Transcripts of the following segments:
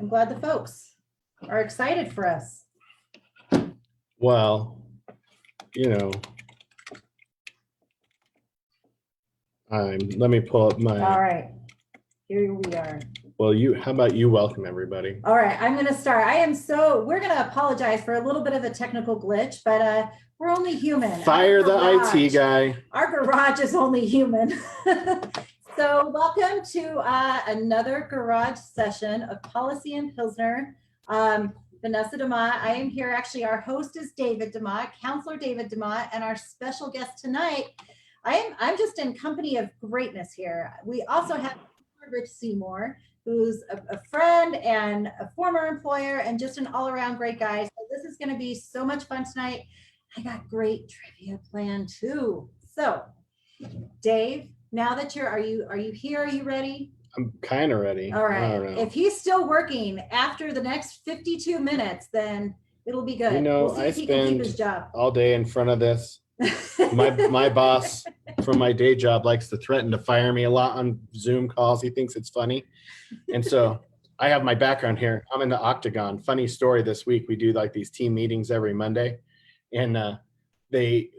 I'm glad the folks are excited for us. Well, you know, let me pull up my. All right, here we are. Well, how about you welcome everybody? All right, I'm going to start. We're going to apologize for a little bit of a technical glitch, but we're only human. Fire the IT guy. Our garage is only human. So welcome to another garage session of Policy and Pilsner. Vanessa DeMott. I am here. Actually, our host is David DeMott, Councillor David DeMott, and our special guest tonight. I'm just in company of greatness here. We also have Rich Seymour, who's a friend and a former employer and just an all-around great guy. So this is going to be so much fun tonight. I got great trivia planned too. So, Dave, now that are you here? Are you ready? I'm kind of ready. All right. If he's still working after the next 52 minutes, then it'll be good. You know, we'll see I if he can keep his spend job all day in front of this. My boss from my day job likes to threaten to fire me a lot on Zoom calls. He thinks it's funny. And so I have my background here. I'm in the Octagon. Funny story this week. We do like these team meetings every Monday. And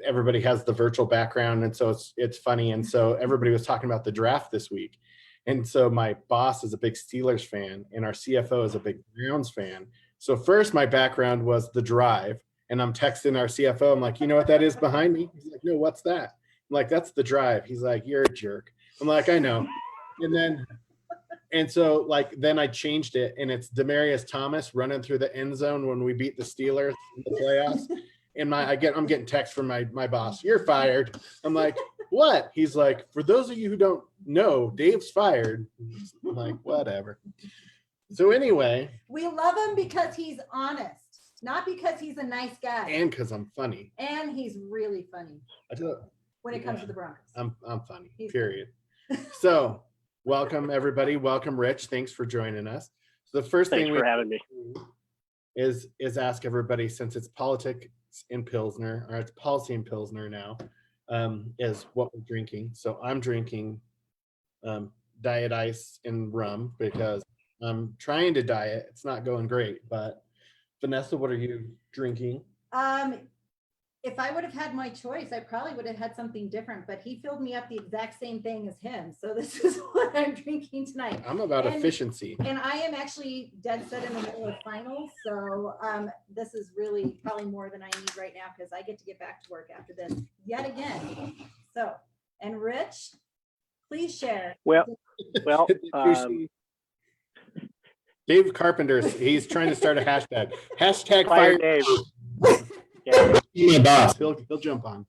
everybody has the virtual background. And so it's funny. And so everybody was talking about the draft this week. And so my boss is a big Steelers fan and our CFO is a big Browns fan. So first my background was the drive. And I'm texting our CFO. I'm like, you know what that is behind me? He's like, no, what's that? I'm like, that's the drive. He's like, you're a jerk. I'm like, I know. And so then I changed it and it's Demaryius Thomas running through the end zone when we beat the Steelers in the playoffs. And I'm getting text from my boss. You're fired. I'm like, what? He's like, for those of you who don't know, Dave's fired. I'm like, whatever. So anyway. We love him because he's honest. Not because he's a nice guy. And because I'm funny. And he's really funny. When it comes to the Broncos. I'm funny, period. So welcome everybody. Welcome Rich. Thanks for joining us. So the first thing for having me is ask everybody, since it's politics in Pilsner, or it's policy in Pilsner now, is what we're drinking. So I'm drinking diet ice and rum because I'm trying to diet. It's not going great, but Vanessa, what are you drinking? If I would have had my choice, I probably would have had something different, but he filled me up the exact same thing as him. So this is what I'm drinking tonight. I'm about efficiency. And I am actually dead set in the middle of finals. So this is really probably more than I need right now because I get to get back to work after this yet again. So, and Rich, please share. Well, Dave Carpenter, he's trying to start a hashtag. Hashtag fire Dave. Yeah. My boss. He'll jump on.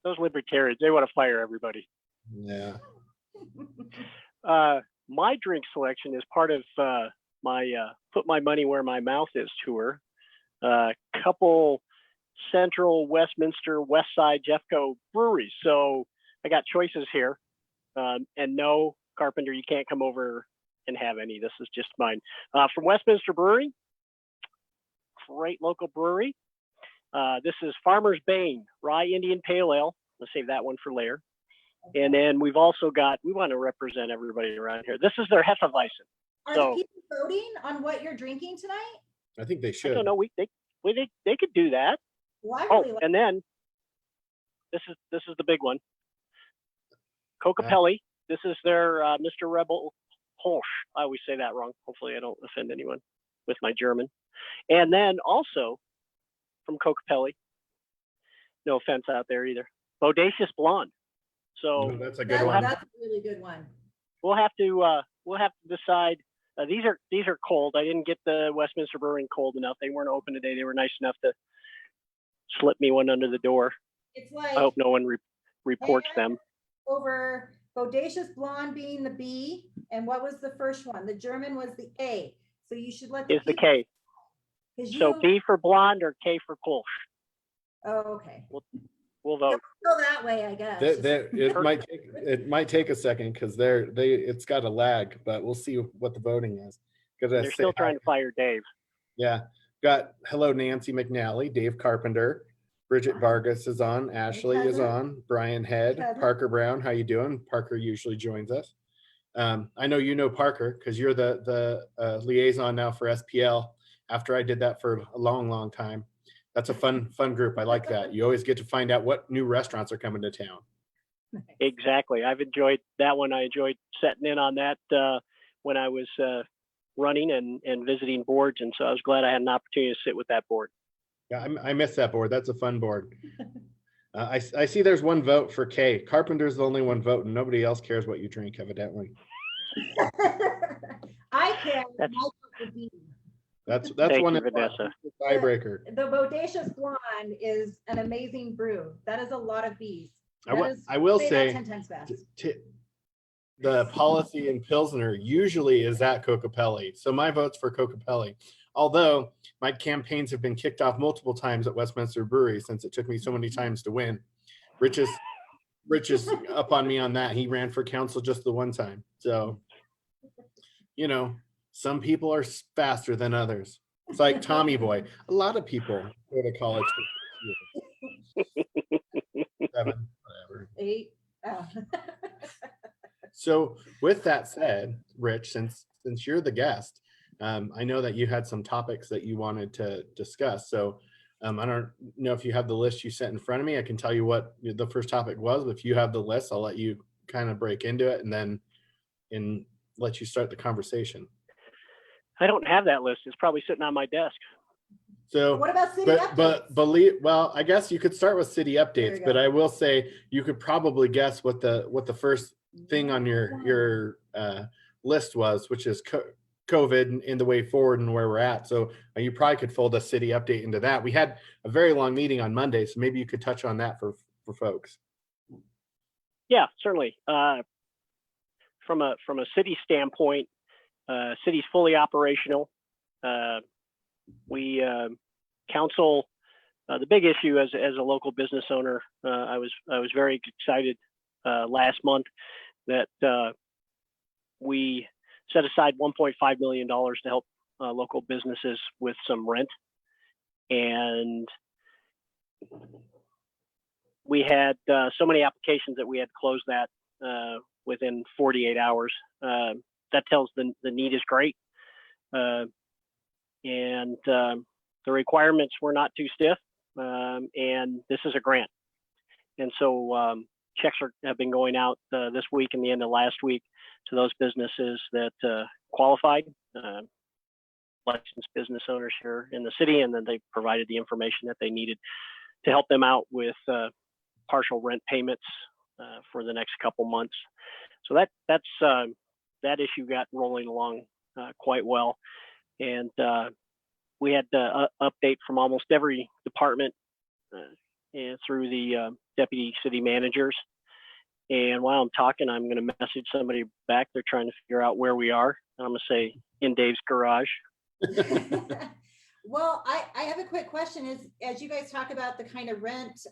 Those libertarians, they want to fire everybody. Yeah. My drink selection is part of my Put My Money Where My Mouth Is tour. Couple Central, Westminster, West Side, Jeffco breweries. So I got choices here. And no, Carpenter, you can't come over and have any. This is just mine. From Westminster Brewery, great local brewery. This is Farmer's Bane Rye Indian Pale Ale. Let's save that one for later. And then we've also got, we want to represent everybody around here. This is their Hefeweizen. Are the people voting on what you're drinking tonight? I think they should. I don't know. They could do that. Well, and then this is the big one. Coca-Pelli. This is their Mr. Rebel Holsch. I always say that wrong. Hopefully I don't offend anyone with my German. And then also from Coca-Pelli, no offense out there either, Bodacious Blonde. So that's a good one. That's a really good one. We'll have to decide. These are cold. I didn't get the Westminster Brewing cold enough. They weren't open today. They were nice enough to slip me one under the door. It's like, I hope no one reports them. Over Bodacious Blonde being the B, and what was the first one? The German was the A. So you should let the K. So B for blonde or K for Kolsch. Oh, okay. We'll vote. Go that way, I guess. It might take a second because it's got a lag, but we'll see what the voting is. They're still trying to fire Dave. Yeah, got hello Nancy McNally, Dave Carpenter, Bridget Vargas is on, Ashley is on, Brian Head, Parker Brown. How you doing? Parker usually joins us. I know you know Parker because you're the liaison now for SPL. After I did that for a long time, that's a fun group. I like that. You always get to find out what new restaurants are coming to town. Exactly. I've enjoyed that one. I enjoyed setting in on that when I was running and visiting boards, and so I was glad I had an opportunity to sit with that board. Yeah, I miss that board. That's a fun board. I see there's one vote for Kay. Carpenter's the only one voting. Nobody else cares what you drink, evidently. I can. That's Thank one you, of Vanessa. the tiebreaker. The Bodacious Blonde is an amazing brew. That is a lot of bees. I will say 10 times fast. The policy in Pilsner usually is at Cocopelli. So my vote's for Cocopelli. Although my campaigns have been kicked off multiple times at Westminster Brewery since it took me so many times to win. Rich is up on me on that. He ran for council just the one time. So, you know, some people are faster than others. It's like Tommy Boy. A lot of people go to college for 6 years. 7, whatever. 8. Oh. So with that said, Rich, since you're the guest, I know that you had some topics that you wanted to discuss. So I don't know if you have the list you sent in front of me. I can tell you what the first topic was. If you have the list, I'll let you kind of break into it and then let you start the conversation. I don't have that list. It's probably sitting on my desk. So what about city updates? Well, I guess you could start with city updates, but I will say you could probably guess what the first thing on your list was, which is COVID and the way forward and where we're at. So you probably could fold a city update into that. We had a very long meeting on Monday, so maybe you could touch on that for folks. Yeah, certainly. From a city standpoint, city's fully operational. We council, the big issue as a local business owner, I was very excited last month that we set aside $1.5 million to help local businesses with some rent. And we had so many applications that we had closed that within 48 hours. That tells the need is great. And the requirements were not too stiff. And this is a grant. And so checks have been going out this week and the end of last week to those businesses that qualified, licensed business owners here in the city, and then they provided the information that they needed to help them out with partial rent payments for the next couple months. So that issue got rolling along quite well, and we had update from almost every department and through the deputy city managers. And while I'm talking, I'm going to message somebody back. They're trying to figure out where we are. I'm going to say in Dave's garage. Well, I have a quick question. Is as you guys talk about the kind of rent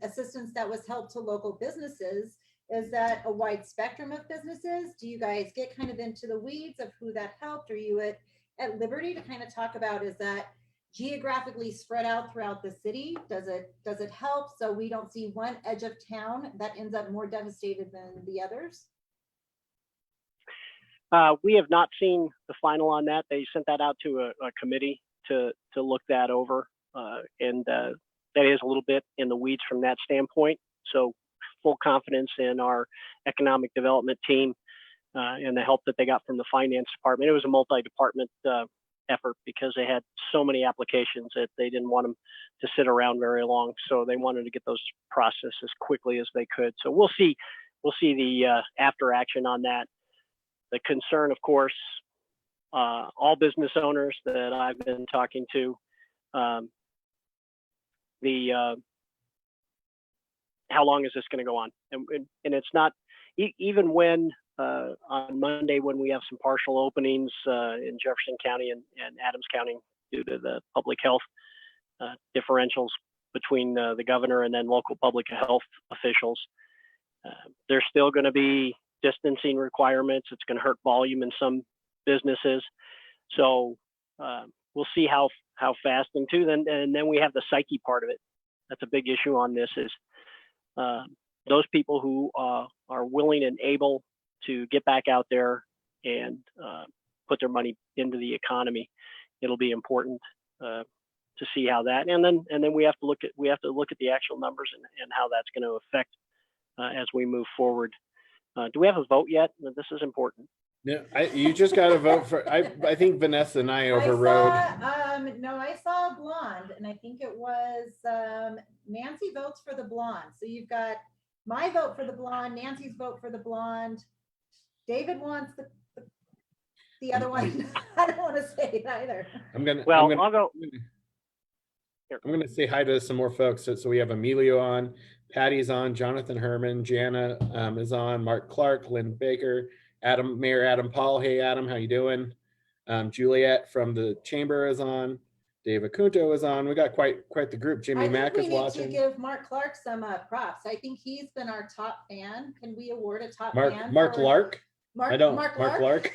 assistance that was helped to local businesses, is that a wide spectrum of businesses? Do you guys get kind of into the weeds of who that helped? Are you at liberty to kind of talk about, is that geographically spread out throughout the city? Does it help so we don't see one edge of town that ends up more devastated than the others? We have not seen the final on that. They sent that out to a committee to look that over, and that is a little bit in the weeds from that standpoint. So full confidence in our economic development team and the help that they got from the finance department. It was a multi-department effort because they had so many applications that they didn't want them to sit around very long. So they wanted to get those processed as quickly as they could. So we'll see the after action on that. The concern, of course, all business owners that I've been talking to, how long is this going to go on? And it's not, even when on Monday, when we have some partial openings in Jefferson County and Adams County due to the public health differentials between the governor and then local public health officials, there's still going to be distancing requirements. It's going to hurt volume in some businesses. So we'll see how fast. And then we have the psyche part of it. That's a big issue on this is those people who are willing and able to get back out there and put their money into the economy. It'll be important to see how that, and then we have to look at the actual numbers and how that's going to affect as we move forward. Do we have a vote yet? This is important. No, you just got to vote for. I think Vanessa and I overrode. I saw a blonde, and I think it was Nancy votes for the blonde. So you've got my vote for the blonde, Nancy's vote for the blonde. David wants the other one. I don't want to say it either. I'll go. I'm going to say hi to some more folks. So we have Emilio on, Patty's on, Jonathan Herman, Jana is on, Mark Clark, Lynn Baker, Mayor Adam Paul. Hey, Adam, how you doing? Juliet from the chamber is on. Dave Acunto is on. We got quite the group. Jimmy Mack is watching. We need to give Mark Clark some props. I think he's been our top fan. Can we award a top fan? Mark Lark? Mark Lark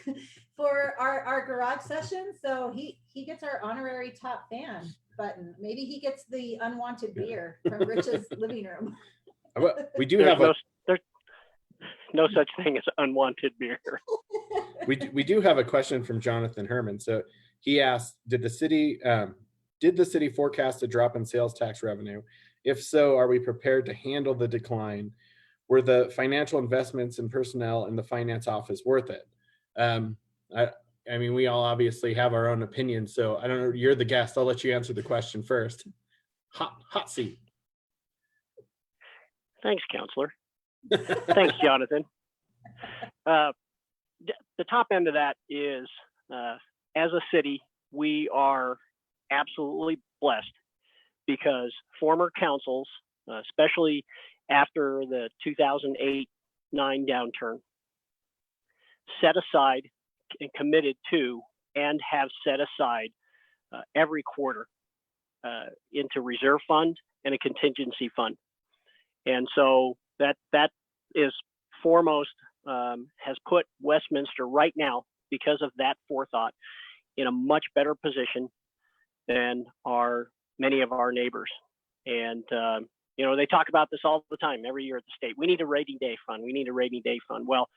for our garage session. So he gets our honorary top fan button. Maybe he gets the unwanted beer from Rich's living room. We do have there's no such thing as unwanted beer. We do have a question from Jonathan Herman. So he asked, did the city forecast a drop in sales tax revenue? If so, are we prepared to handle the decline? Were the financial investments in personnel in the finance office worth it? I mean, we all obviously have our own opinions. So I don't know, you're the guest. I'll let you answer the question first. Hot seat. Thanks, Councillor. Thanks, Jonathan. The top end of that is, as a city, we are absolutely blessed because former councils, especially after the 2008-9 downturn, set aside and committed to and have set aside every quarter into reserve fund and a contingency fund. And so that is foremost, has put Westminster right now, because of that forethought, in a much better position than many of our neighbors. And they talk about this all the time, every year at the state. We need a rainy day fund. We need a rainy day fund. Well,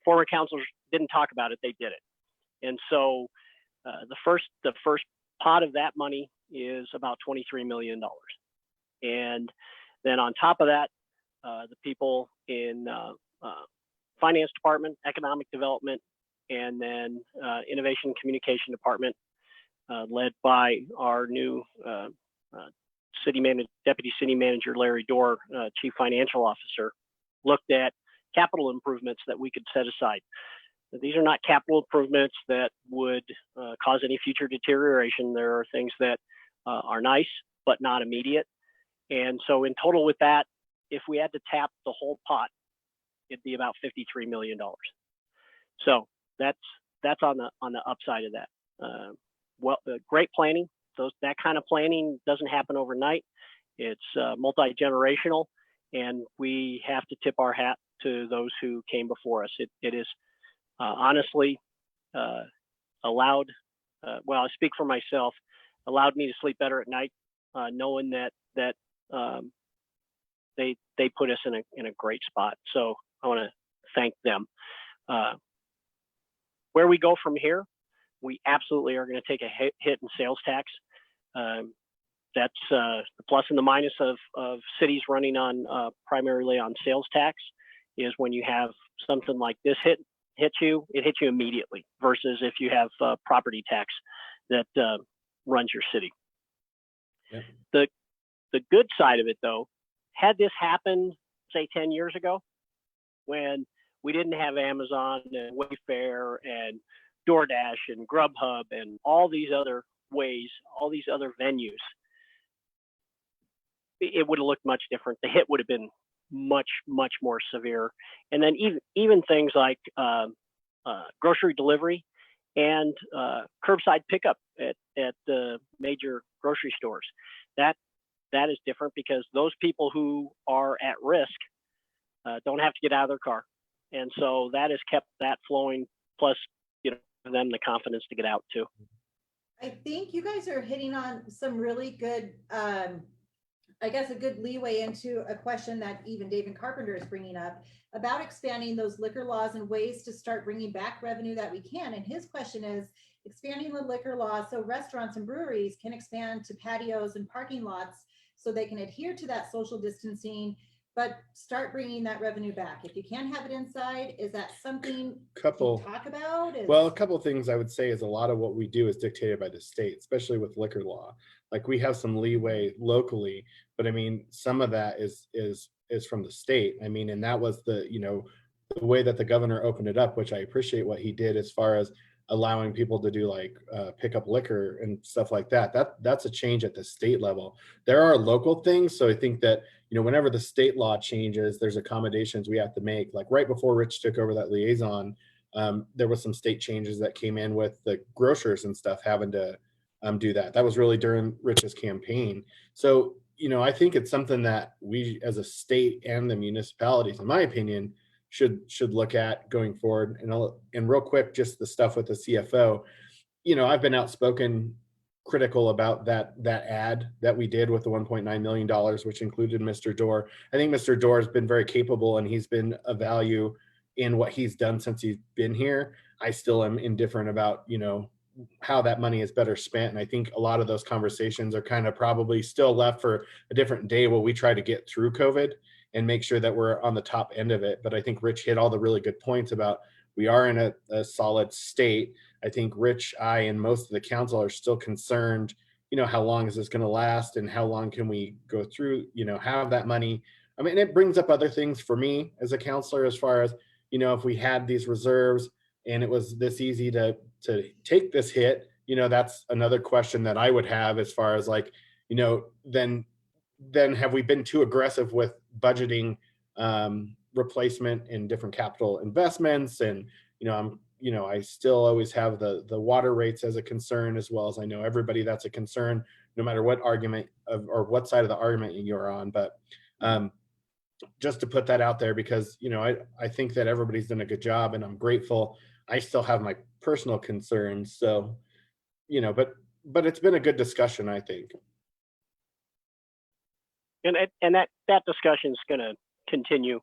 former councilors didn't talk about it; they did it. And so the first pot of that money is about $23 million. And then on top of that, the people in finance department, economic development, and then innovation and communication department, led by our new deputy city manager, Larry Dorr, chief financial officer, looked at capital improvements that we could set aside. These are not capital improvements that would cause any future deterioration. There are things that are nice, but not immediate. And so in total with that, if we had to tap the whole pot, it'd be about $53 million. So that's on the upside of that. Great planning. That kind of planning doesn't happen overnight. It's multi-generational, and we have to tip our hat to those who came before us. It is honestly allowed, I speak for myself, allowed me to sleep better at night, knowing that they put us in a great spot. So I want to thank them. Where we go from here, we absolutely are going to take a hit in sales tax. That's the plus and the minus of cities running on primarily on sales tax, is when you have something like this it hits you immediately, versus if you have property tax that runs your city. Yeah. The good side of it, though, had this happened, say 10 years ago, when we didn't have Amazon and Wayfair and DoorDash and Grubhub and all these other ways, all these other venues, it would have looked much different. The hit would have been much, much more severe. And then even things like grocery delivery and curbside pickup at the major grocery stores. That is different, because those people who are at risk don't have to get out of their car. And so that has kept that flowing, plus, them the confidence to get out too. I think you guys are hitting on some really good I guess a good leeway into a question that even David Carpenter is bringing up about expanding those liquor laws and ways to start bringing back revenue that we can. And his question is expanding the liquor law so restaurants and breweries can expand to patios and parking lots so they can adhere to that social distancing, but start bringing that revenue back. If you can't have it inside, is that something to talk about? Well, a couple of things I would say is a lot of what we do is dictated by the state, especially with liquor law. Like we have some leeway locally, but I mean, some of that is from the state. I mean, and that was the, you know, the way that the governor opened it up, which I appreciate what he did as far as allowing people to do like pick up liquor and stuff like that. That's a change at the state level. There are local things. So I think that, you know, whenever the state law changes, there's accommodations we have to make. Like right before Rich took over that liaison, there was some state changes that came in with the grocers and stuff having to do that. That was really during Rich's campaign. So, you know, I think it's something that we as a state and the municipalities, in my opinion, should look at going forward. And real quick, just the stuff with the CFO, you know, I've been outspoken critical about that ad that we did with the $1.9 million, which included Mr. Dorr. I think Mr. Dorr has been very capable and he's been a value in what he's done since he's been here. I still am indifferent about, you know, how that money is better spent. And I think a lot of those conversations are kind of probably still left for a different day while we try to get through COVID and make sure that we're on the top end of it. But I think Rich hit all the really good points about we are in a solid state. I think Rich, I, and most of the council are still concerned, you know, how long is this going to last and how long can we go through, you know, have that money. I mean, it brings up other things for me as a counselor, as far as, you know, if we had these reserves and it was this easy to take this hit, you know, that's another question that I would have as far as like, you know, then have we been too aggressive with budgeting replacement in different capital investments? And, you know, I still always have the water rates as a concern, as well as I know everybody that's a concern, no matter what argument or what side of the argument you're on. But just to put that out there, because, you know, I think that everybody's done a good job and I'm grateful. I still have my personal concerns. So, you know, but it's been a good discussion, I think. And that discussion is going to continue.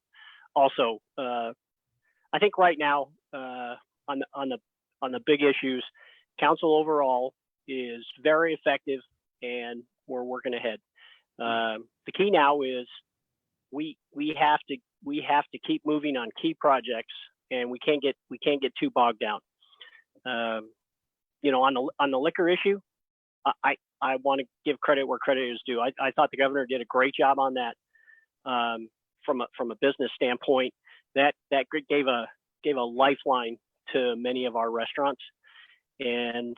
Also, I think right now on the big issues, council overall is very effective, and we're working ahead. The key now is we have to keep moving on key projects, and we can't get too bogged down. You know, on the liquor issue, I want to give credit where credit is due. I thought the governor did a great job on that. From a business standpoint, that gave a lifeline to many of our restaurants. And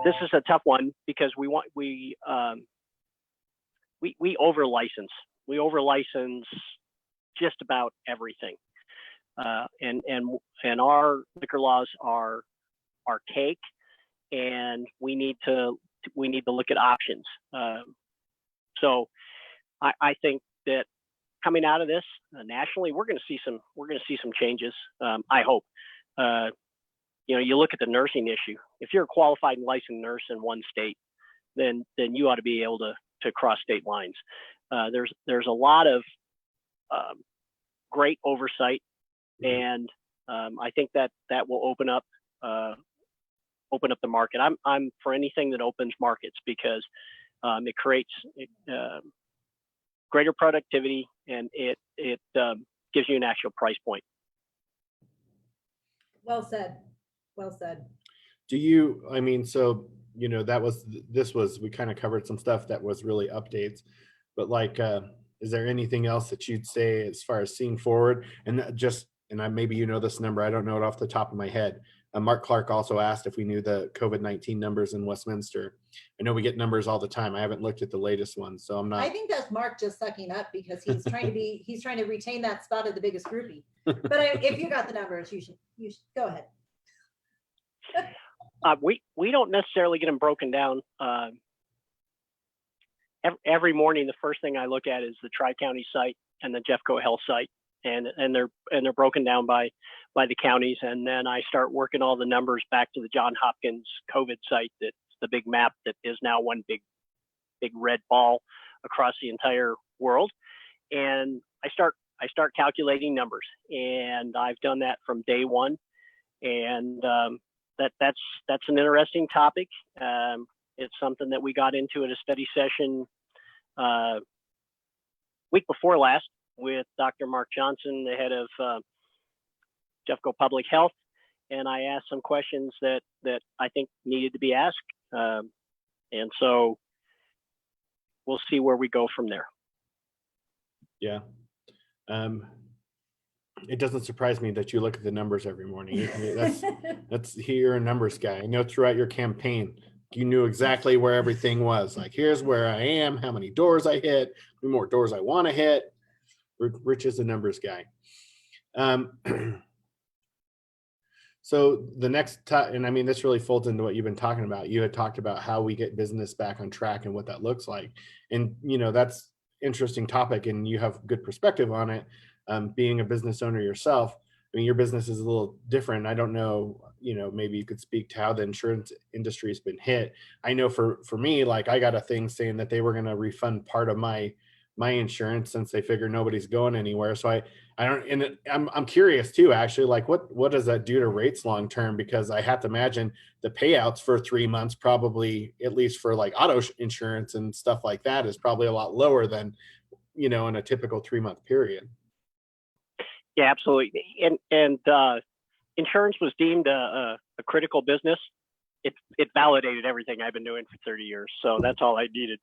this is a tough one because we over license. We over license just about everything. And our liquor laws are archaic, and we need to look at options. So I think that coming out of this nationally, we're going to see some changes. I hope. You know, you look at the nursing issue. If you're a qualified and licensed nurse in one state, then you ought to be able to cross state lines. There's a lot of great oversight, and I think that will open up the market. I'm for anything that opens markets, because it creates greater productivity, and it gives you an actual price point. Well said. Well said. Do you, I mean, so, you know, we kind of covered some stuff that was really updates, but like, is there anything else that you'd say as far as seeing forward? And maybe you know this number, I don't know it off the top of my head. Mark Clark also asked if we knew the COVID-19 numbers in Westminster. I know we get numbers all the time. I haven't looked at the latest ones, so I'm not. I think that's Mark just sucking up because he's trying to retain that spot of the biggest groupie. But if you got the numbers, you should go ahead. We don't necessarily get them broken down. Every morning, the first thing I look at is the Tri-County site and the Jeffco Health site, and they're broken down by the counties, and then I start working all the numbers back to the Johns Hopkins COVID site. That's the big map that is now one big big red ball across the entire world. And I start calculating numbers, and I've done that from day one. And that's an interesting topic. It's something that we got into at a study session week before last with Dr. Mark Johnson, the head of Jeffco Public Health, and I asked some questions that I think needed to be asked. And so we'll see where we go from there. Yeah. It doesn't surprise me that you look at the numbers every morning. You're a numbers guy. I know throughout your campaign, you knew exactly where everything was. Like, here's where I am, how many doors I hit, how many more doors I want to hit. Rich is a numbers guy. So the next and I mean, this really folds into what you've been talking about. You had talked about how we get business back on track and what that looks like. And, you know, that's interesting topic, and you have good perspective on it. Being a business owner yourself, I mean, your business is a little different. I don't know, you know, maybe you could speak to how the insurance industry has been hit. I know for me, like, I got a thing saying that they were going to refund part of my insurance since they figure nobody's going anywhere. So I'm curious too, actually, like what does that do to rates long term? Because I have to imagine the payouts for 3 months, probably at least for like auto insurance and stuff like that, is probably a lot lower than, you know, in a typical 3-month period. Yeah, absolutely. And insurance was deemed a critical business. It validated everything I've been doing for 30 years. So that's all I needed.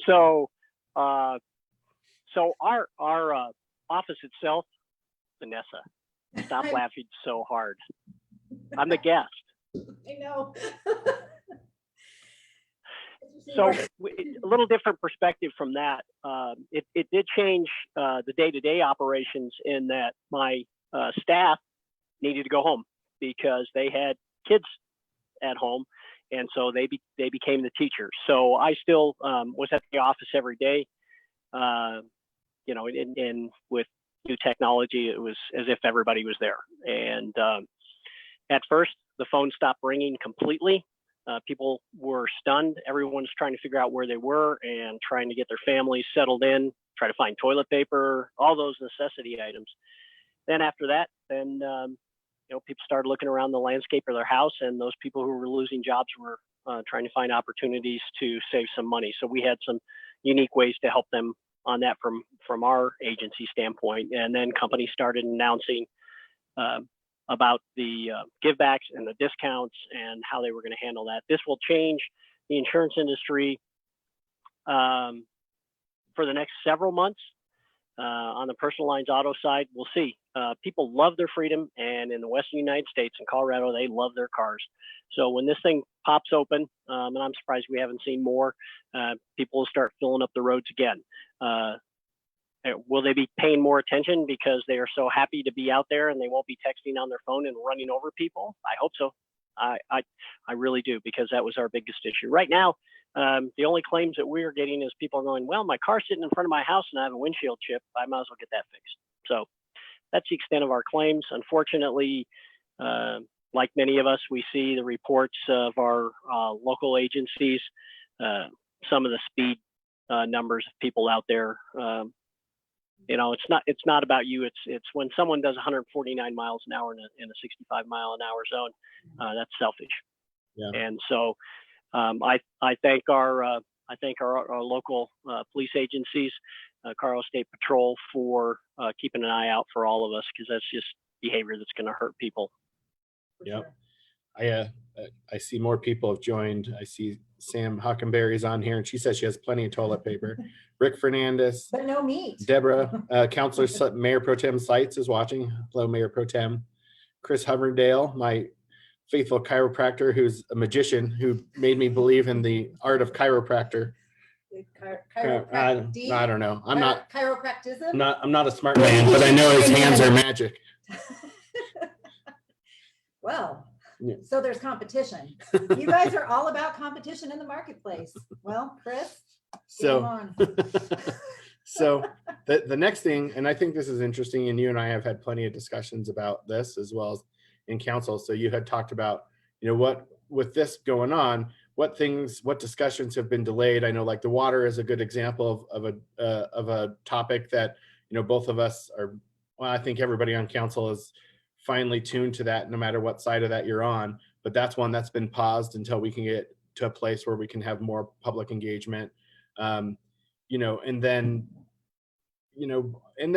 So our office itself, Vanessa, stop laughing so hard. I'm the guest. I know. So a little different perspective from that. It did change the day-to-day operations in that my staff needed to go home because they had kids at home, and so they became the teachers. So I still was at the office every day. You know, and with new technology, it was as if everybody was there. And at first, the phone stopped ringing completely. People were stunned. Everyone's trying to figure out where they were and trying to get their families settled in, try to find toilet paper, all those necessity items. Then after that, you know, people started looking around the landscape of their house, and those people who were losing jobs were trying to find opportunities to save some money. So we had some unique ways to help them on that from our agency standpoint. And then companies started announcing about the givebacks and the discounts and how they were going to handle that. This will change the insurance industry for the next several months. On the personal lines auto side, we'll see. People love their freedom, and in the Western United States and Colorado, they love their cars. So when this thing pops open, and I'm surprised we haven't seen more, people will start filling up the roads again. Will they be paying more attention because they are so happy to be out there and they won't be texting on their phone and running over people? I hope so. I really do, because that was our biggest issue. Right now, the only claims that we're getting is people are going, well, my car's sitting in front of my house and I have a windshield chip. I might as well get that fixed. So that's the extent of our claims. Unfortunately, like many of us, we see the reports of our local agencies, some of the speed numbers of people out there. You know, it's not about you. It's when someone does 149 miles an hour in a 65 mile an hour zone, that's selfish. Yeah. And so I thank our local police agencies, Colorado State Patrol, for keeping an eye out for all of us, because that's just behavior that's going to hurt people. Yep. I see more people have joined. I see Sam Hockenberry's on here, and she says she has plenty of toilet paper. Rick Fernandez. But no meat. Deborah, Councillor Mayor Pro Tem Seitz is watching. Hello, Mayor Pro Tem. Chris Hoverdale, my faithful chiropractor, who's a magician, who made me believe in the art of chiropractor. I don't know. I'm not chiropractism. I'm not a smart man, but I know his hands are magic. Well, yeah. So there's competition. You guys are all about competition in the marketplace. Well, Chris, so so the next thing, and I think this is interesting, and you and I have had plenty of discussions about this as well as in council. So you had talked about, you know, what with this going on, what discussions have been delayed. I know like the water is a good example of a topic that, both of us are, well, I think everybody on council is finely tuned to that, no matter what side of that you're on. But that's one that's been paused until we can get to a place where we can have more public engagement. And then,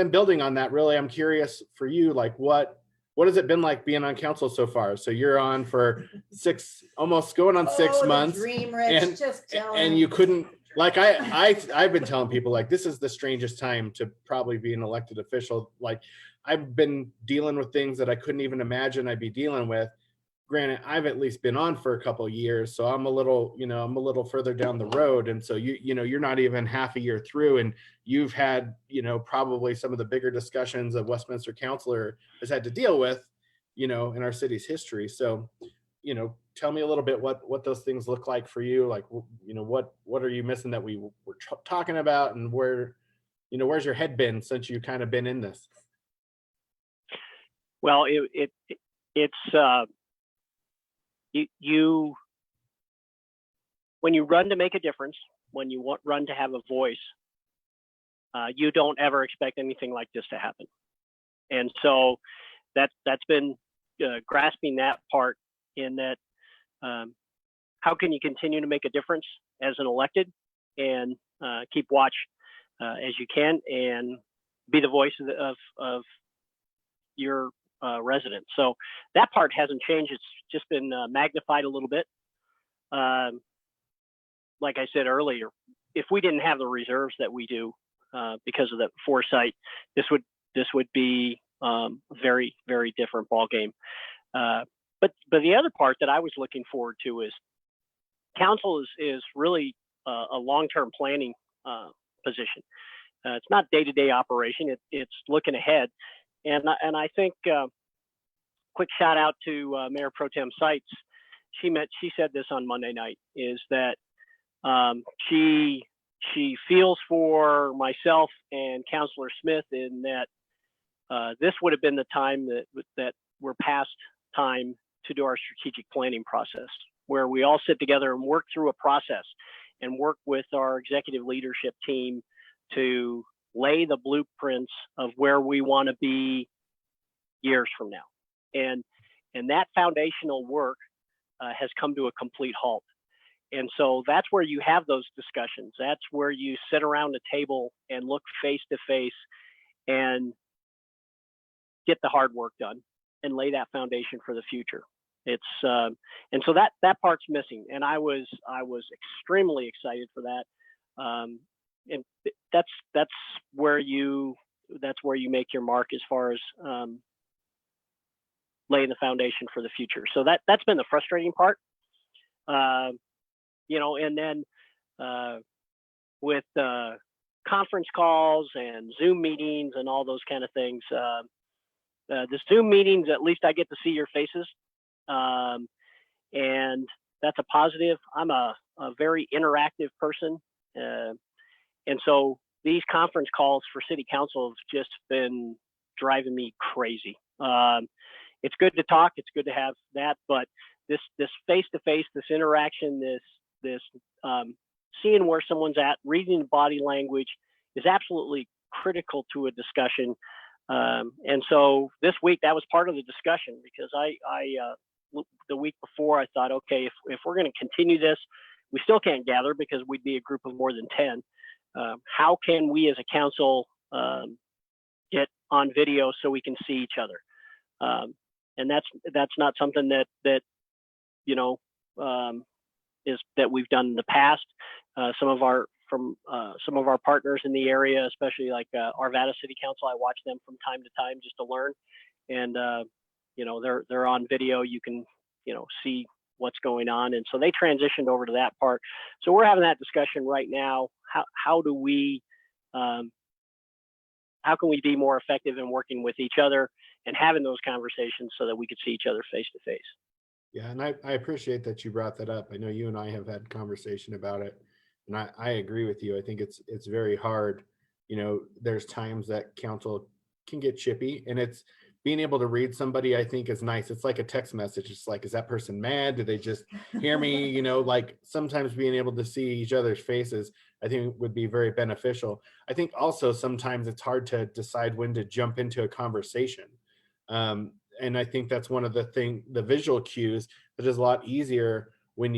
building on that, really, I'm curious for you, like what has it been like being on council so far? So you're on for almost going on 6 the months, dream, Rich, and just tell and him. you couldn't, like I've been telling people, like, this is the strangest time to probably be an elected official. Like, I've been dealing with things that I couldn't even imagine I'd be dealing with. Granted, I've at least been on for a couple of years, so I'm a little further down the road. And so you're not even half a year through, and you've had, probably some of the bigger discussions a Westminster councillor has had to deal with, in our city's history. So, tell me a little bit what those things look like for you. Like, what are you missing that we were talking about, and where's your head been since you kind of been in this? Well, it's you when you run to make a difference, when you run to have a voice, you don't ever expect anything like this to happen. And so that's been grasping that part, in that how can you continue to make a difference as an elected, and keep watch as you can, and be the voice of your residents. So that part hasn't changed. It's just been magnified a little bit. Like I said earlier, if we didn't have the reserves that we do because of the foresight, this would be a very, very different ball game. But the other part that I was looking forward to is council is really a long-term planning position. It's not day-to-day operation. It's looking ahead. And I think quick shout out to Mayor Pro Tem Seitz. She said this on Monday night, is that she feels for myself and Councillor Smith, in that this would have been the time that we're past time to do our strategic planning process, where we all sit together and work through a process and work with our executive leadership team to lay the blueprints of where we want to be years from now. And that foundational work has come to a complete halt. And so that's where you have those discussions. That's where you sit around a table and look face to face and get the hard work done and lay that foundation for the future. It's and so that part's missing, and I was extremely excited for that. And that's where you make your mark as far as laying the foundation for the future. So that's been the frustrating part, and then with conference calls and Zoom meetings and all those kind of things. The Zoom meetings, at least I get to see your faces, and that's a positive. I'm a very interactive person, and so these conference calls for city council have just been driving me crazy. It's good to talk, it's good to have that, but this face-to-face, this interaction, this seeing where someone's at, reading the body language is absolutely critical to a discussion. And so this week, that was part of the discussion, because the week before, I thought, okay, if we're going to continue this, we still can't gather because we'd be a group of more than 10. How can we as a council get on video so we can see each other? And that's not something that is that we've done in the past. Some of our partners in the area, especially like Arvada City Council, I watch them from time to time just to learn. And they're on video. You can see what's going on, and so they transitioned over to that part. So we're having that discussion right now. How can we be more effective in working with each other and having those conversations so that we could see each other face to face? Yeah, and I appreciate that you brought that up. I know you and I have had conversation about it, and I agree with you. I think it's very hard. There's times that council can get chippy, and being able to read somebody, I think, is nice. It's like a text message. It's like, is that person mad? Did they just hear me? You know, like sometimes being able to see each other's faces, I think would be very beneficial. I think also sometimes it's hard to decide when to jump into a conversation. And I think that's one of the visual cues that is a lot easier when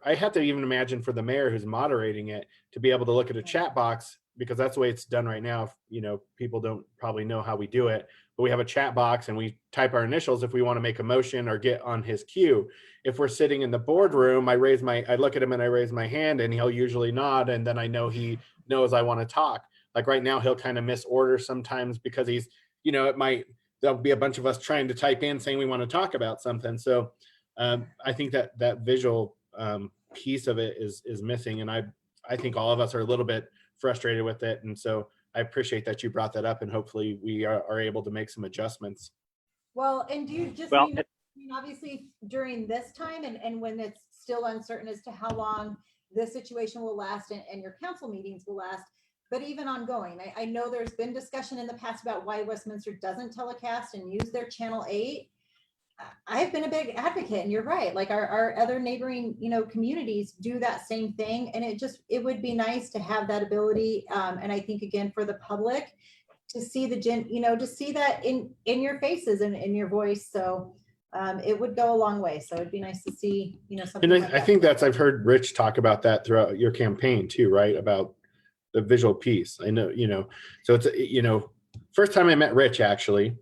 I have to even imagine for the mayor who's moderating it to be able to look at a chat box, because that's the way it's done right now. You know, people don't probably know how we do it, but we have a chat box and we type our initials if we want to make a motion or get on his cue. If we're sitting in the boardroom, I look at him and I raise my hand and he'll usually nod. And then I know he knows I want to talk. Like right now, he'll kind of misorder sometimes because he's, you know, there'll be a bunch of us trying to type in saying we want to talk about something. So I think that visual piece of it is missing. And I think all of us are a little bit frustrated with it. And so I appreciate that you brought that up, and hopefully we are able to make some adjustments. Well, and do you just mean obviously during this time and when it's still uncertain as to how long this situation will last and your council meetings will last, but even ongoing, I know there's been discussion in the past about why Westminster doesn't telecast and use their channel 8. I've been a big advocate, and you're right. Like our other neighboring, you know, communities do that same thing, and it would be nice to have that ability. And I think again for the public to see to see that in your faces and in your voice. So it would go a long way. So it'd be nice to see, you know, something. And like I think I've heard Rich talk about that throughout your campaign too, right? About the visual piece. I know, you know, so it's, you know, first time I met Rich, actually,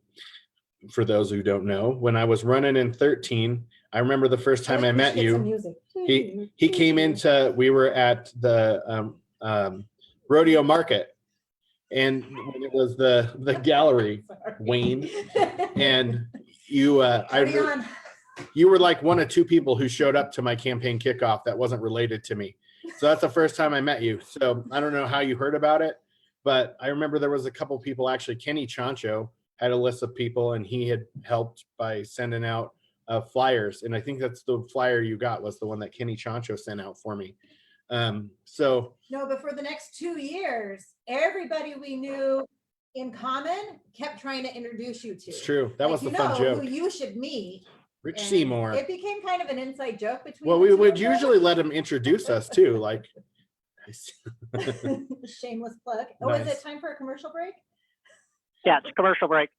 for those who don't know, when I was running in 13, I remember the first time I met you, he came into, we were at the rodeo market, and when it was the gallery, Wayne, and you, you were like one of two people who showed up to my campaign kickoff that wasn't related to me. So that's the first time I met you. So I don't know how you heard about it, but I remember there was a couple people, actually, Kenny Chancho had a list of people, and he had helped by sending out flyers. And I think that's the flyer you got was the one that Kenny Chancho sent out for me. So no, but for the next 2 years, everybody we knew in common kept trying to introduce you to. It's true. That was the fun joke. Who you should meet. Rich Seymour. It became kind of an inside joke between. Well, we would usually let him introduce us too, like. Shameless plug. Oh, nice. Is it time for a commercial break? Yeah, it's a commercial break.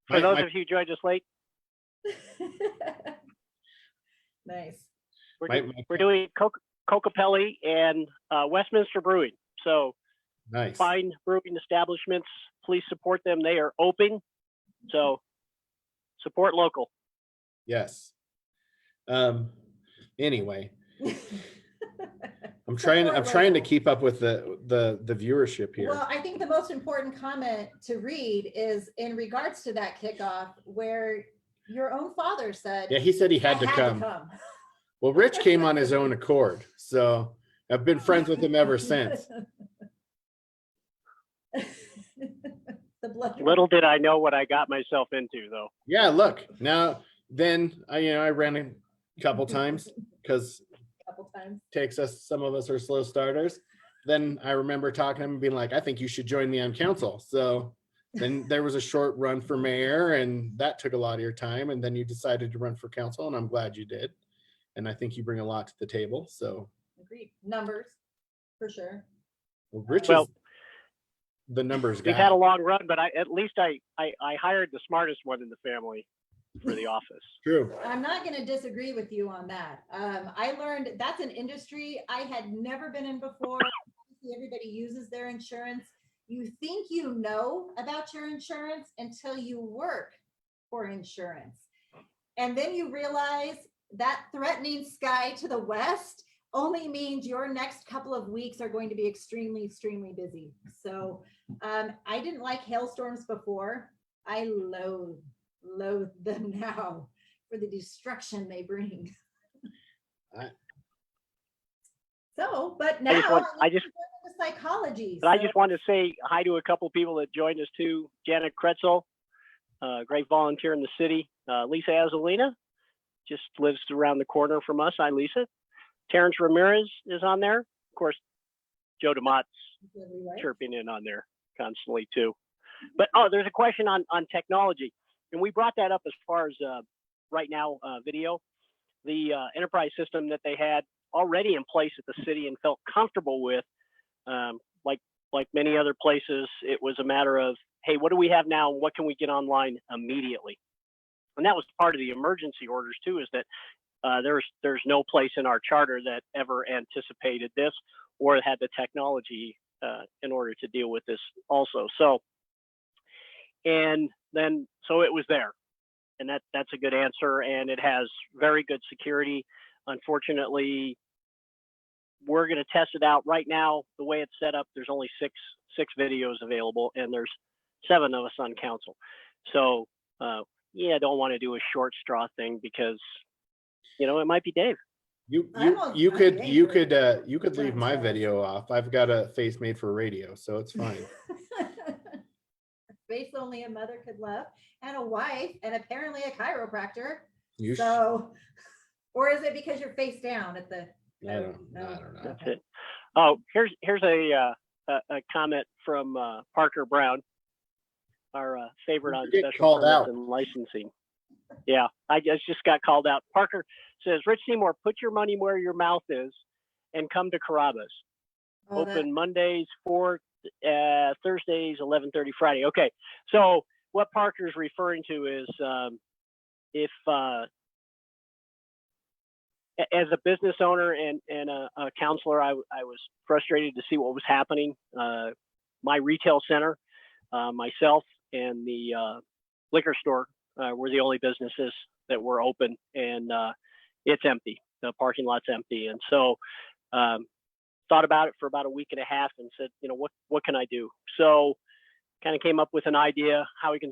For those of you who joined us late. Nice. We're doing Cocopelli and Westminster Brewing. So nice. Fine brewing establishments, please support them. They are open. So support local. Yes. Anyway. I'm trying to keep up with the viewership here. Well, I think the most important comment to read is in regards to that kickoff where your own father said. Yeah, he said he had to come. Well, Rich came on his own accord, so I've been friends with him ever since. Little did I know what I got myself into, though. Yeah, look, now then I ran a couple times because some of us are slow starters. Then I remember talking to him and being like, I think you should join me on council. So then there was a short run for mayor, and that took a lot of your time. And then you decided to run for council, and I'm glad you did. And I think you bring a lot to the table. So agreed. Numbers for sure. Well, Rich is the numbers guy. We've had a long run, but at least I hired the smartest one in the family for the office. True. I'm not going to disagree with you on that. I learned that's an industry I had never been in before. Everybody uses their insurance. You think you know about your insurance until you work for insurance. And then you realize that threatening sky to the west only means your next couple of weeks are going to be extremely, extremely busy. So I didn't like hailstorms before. I loathe them now for the destruction they bring. But now I just psychology. But I just wanted to say hi to a couple people that joined us too. Janet Kretzel, great volunteer in the city. Lisa Azolina just lives around the corner from us. Hi, Lisa. Terrence Ramirez is on there. Of course, Joe DeMott's chirping in on there constantly too. But there's a question on technology. and we brought that up as far as right now video. The enterprise system that they had already in place at the city and felt comfortable with, like many other places, it was a matter of, hey, what do we have now? And what can we get online immediately? And that was part of the emergency orders too, is that there's no place in our charter that ever anticipated this or had the technology in order to deal with this also. So, and then, so it was there, and that's a good answer, and it has very good security. Unfortunately, we're going to test it out right now. The way it's set up, there's only six videos available, and there's 7 of us on council. So, yeah, I don't want to do a short straw thing because, you know, it might be Dave. You could leave my video off. I've got a face made for radio, so it's fine. Face only a mother could love, and a wife, and apparently a chiropractor. You So, or is it because you're face down at the? I don't know. That's it. Oh, here's a comment from Parker Brown, our favorite on special permits and licensing. Yeah, I just got called out. Parker says, Rich Seymour, put your money where your mouth is and come to Carrabba's. Open Mondays 4, Thursdays 11:30, Friday. Okay, so what Parker's referring to is if as a business owner and a counselor, I was frustrated to see what was happening. My retail center, myself, and the liquor store were the only businesses that were open, and it's empty. The parking lot's empty. And so thought about it for about a week and a half and said, you know, what can I do? So kind of came up with an idea how we can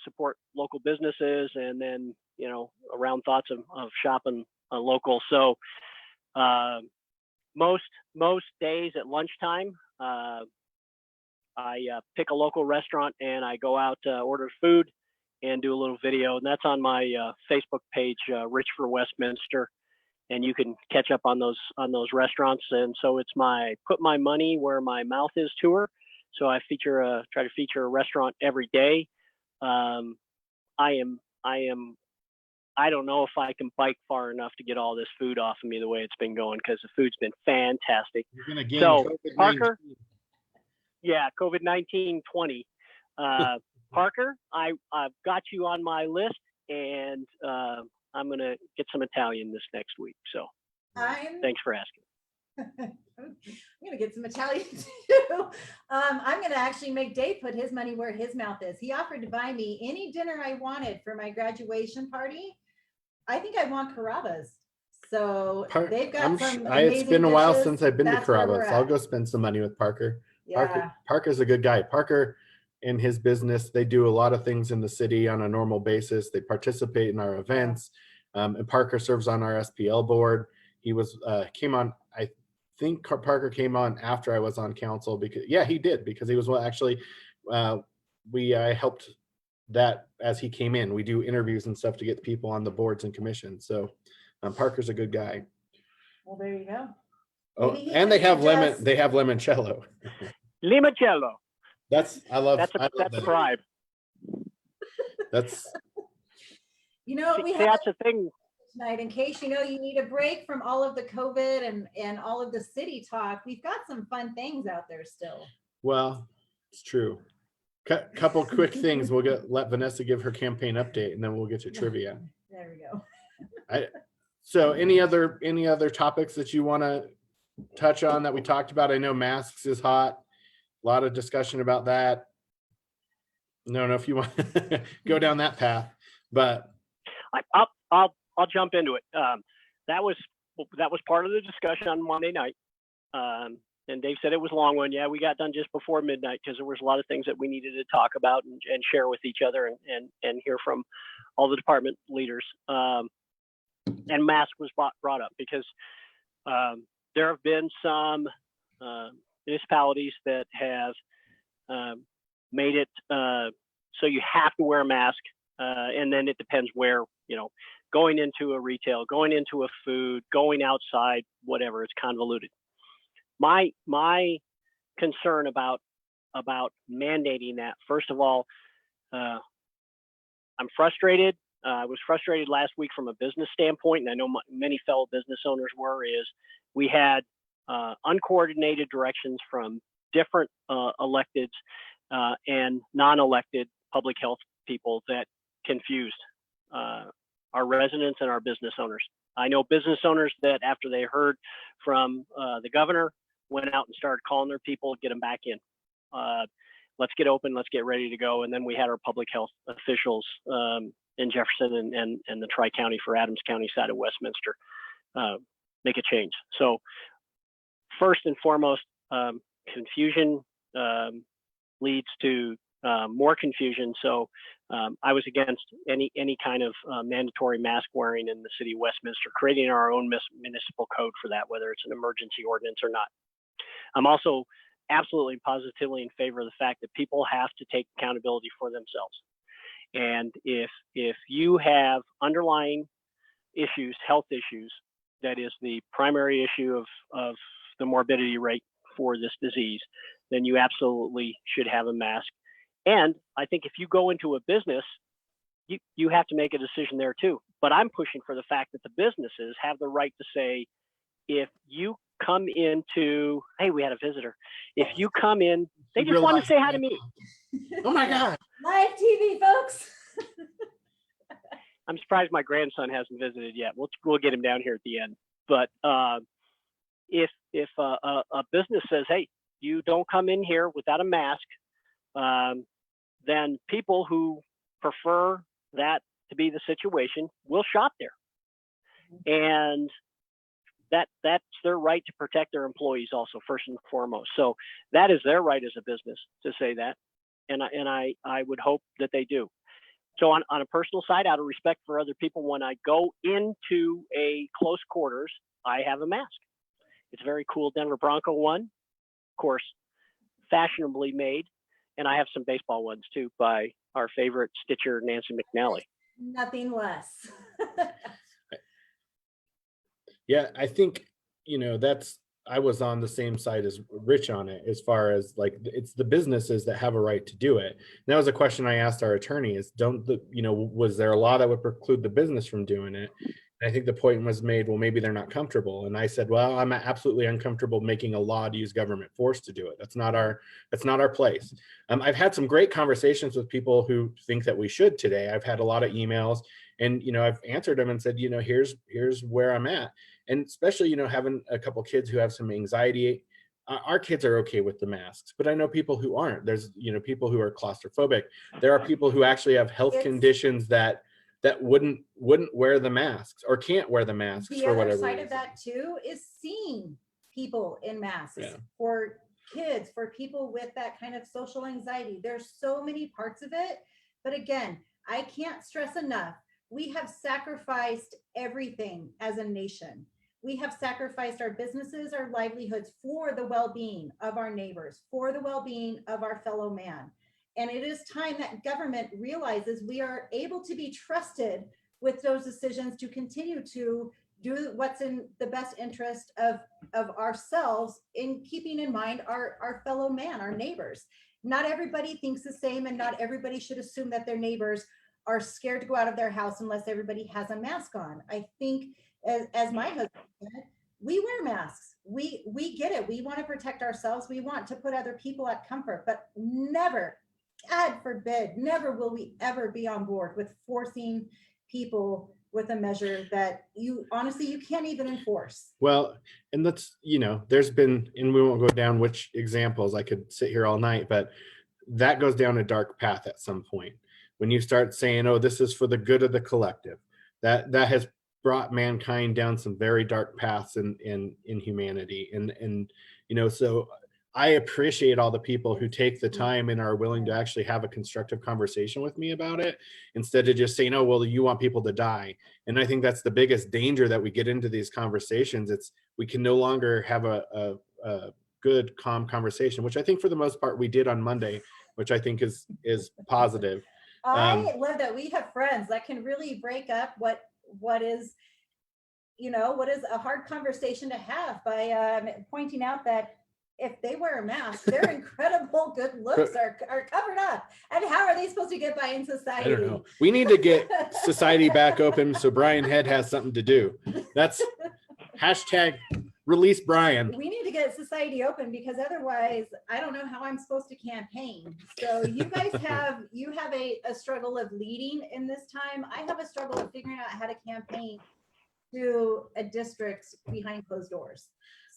support local businesses, and then, you know, around thoughts of shopping local. So most days at lunchtime, I pick a local restaurant and I go out to order food and do a little video, and that's on my Facebook page, Rich for Westminster, and you can catch up on those restaurants. And so it's my put my money where my mouth is tour. So I try to feature a restaurant every day. I don't know if I can bike far enough to get all this food off of me the way it's been going, because the food's been fantastic. You're gonna gain so COVID-19. Parker, yeah, COVID-19 20. Parker, I've got you on my list, and I'm gonna get some Italian this next week. So thanks for asking. I'm gonna get some Italian too. I'm gonna actually make Dave put his money where his mouth is. He offered to buy me any dinner I wanted for my graduation party. I think I want Carrabba's. So they've got some. It's been a while dishes. since I've been to That's where we're Carrabba's. I'll at. go spend some money with Parker. Yeah. Parker's a good guy. Parker and his business, they do a lot of things in the city on a normal basis. They participate in our events. And Parker serves on our SPL board. He came on, I think Parker came on after I was on council, because he did, because he was actually I helped that as he came in. We do interviews and stuff to get people on the boards and commissions. So Parker's a good guy. Well, there you go. Oh, and they have limoncello. Limoncello. That's a bribe. That's we have that's the thing tonight, in case you need a break from all of the COVID and all of the city talk. We've got some fun things out there still. Well, it's true. Couple quick things. We'll let Vanessa give her campaign update, and then we'll get to trivia. There we go. So any other topics that you want to touch on that we talked about? I know masks is hot. A lot of discussion about that. I don't know if you want to go down that path, but I'll jump into it. That was part of the discussion on Monday night. And Dave said it was a long one. Yeah, we got done just before midnight because there was a lot of things that we needed to talk about and share with each other and hear from all the department leaders. And mask was brought up because there have been some municipalities that have made it so you have to wear a mask, and then it depends where, going into a retail, going into a food, going outside, whatever. It's convoluted. My concern about mandating that, first of all, I'm frustrated. I was frustrated last week from a business standpoint, and I know many fellow business owners were, is we had uncoordinated directions from different electeds and non-elected public health people that confused our residents and our business owners. I know business owners that after they heard from the governor, went out and started calling their people, get them back in. Let's get open, let's get ready to go. And then we had our public health officials in Jefferson and the Tri-County for Adams County side of Westminster make a change. So first and foremost, confusion leads to more confusion. So I was against any kind of mandatory mask wearing in the city of Westminster, creating our own municipal code for that, whether it's an emergency ordinance or not. I'm also absolutely positively in favor of the fact that people have to take accountability for themselves. And if you have underlying issues, health issues, that is the primary issue of the morbidity rate for this disease, then you absolutely should have a mask. And I think if you go into a business, you have to make a decision there too. But I'm pushing for the fact that the businesses have the right to say, if you come into, hey, we had a visitor. If you come in, they just want to say hi to me. Oh my God. Live TV, folks. I'm surprised my grandson hasn't visited yet. We'll get him down here at the end. But if a business says, hey, you don't come in here without a mask, then people who prefer that to be the situation will shop there. And that's their right to protect their employees also, first and foremost. So that is their right as a business to say that. And I would hope that they do. So on a personal side, out of respect for other people, when I go into a close quarters, I have a mask. It's a very cool Denver Bronco one, of course, fashionably made. And I have some baseball ones too by our favorite stitcher, Nancy McNally. Nothing less. Yeah, I think, I was on the same side as Rich on it, as far as like, it's the businesses that have a right to do it. And that was a question I asked our attorney is, was there a law that would preclude the business from doing it? And I think the point was made, well, maybe they're not comfortable. And I said, well, I'm absolutely uncomfortable making a law to use government force to do it. That's not our place. I've had some great conversations with people who think that we should today. I've had a lot of emails and, I've answered them and said, here's where I'm at. And especially, having a couple kids who have some anxiety, our kids are okay with the masks, but I know people who aren't. There's, people who are claustrophobic. There are people who actually have health conditions that wouldn't wear the masks or can't wear the masks for whatever reason. The other side of that too is seeing people in masks for kids, for people with that kind of social anxiety. There's so many parts of it. But again, I can't stress enough. We have sacrificed everything as a nation. We have sacrificed our businesses, our livelihoods for the well-being of our neighbors, for the well-being of our fellow man. And it is time that government realizes we are able to be trusted with those decisions to continue to do what's in the best interest of ourselves, in keeping in mind our fellow man, our neighbors. Not everybody thinks the same, and not everybody should assume that their neighbors are scared to go out of their house unless everybody has a mask on. I think, as my husband said, we wear masks. We get it. We want to protect ourselves. We want to put other people at comfort, but never, God forbid, never will we ever be on board with forcing people with a measure that you can't even enforce. Well, and that's, there's been, and we won't go down which examples, I could sit here all night, but that goes down a dark path at some point. When you start saying, oh, this is for the good of the collective, that has brought mankind down some very dark paths in humanity. And so I appreciate all the people who take the time and are willing to actually have a constructive conversation with me about it, instead of just saying, oh, well, you want people to die. And I think that's the biggest danger that we get into these conversations. We can no longer have a good, calm conversation, which I think for the most part we did on Monday, which I think is positive. I love that we have friends that can really break up what is a hard conversation to have by pointing out that if they wear a mask, their incredible good looks are covered up. And how are they supposed to get by in society? I don't know. We need to get society back open so Brian Head has something to do. That's hashtag release Brian. We need to get society open because otherwise I don't know how I'm supposed to campaign. So you guys have a struggle of leading in this time. I have a struggle of figuring out how to campaign to a district behind closed doors.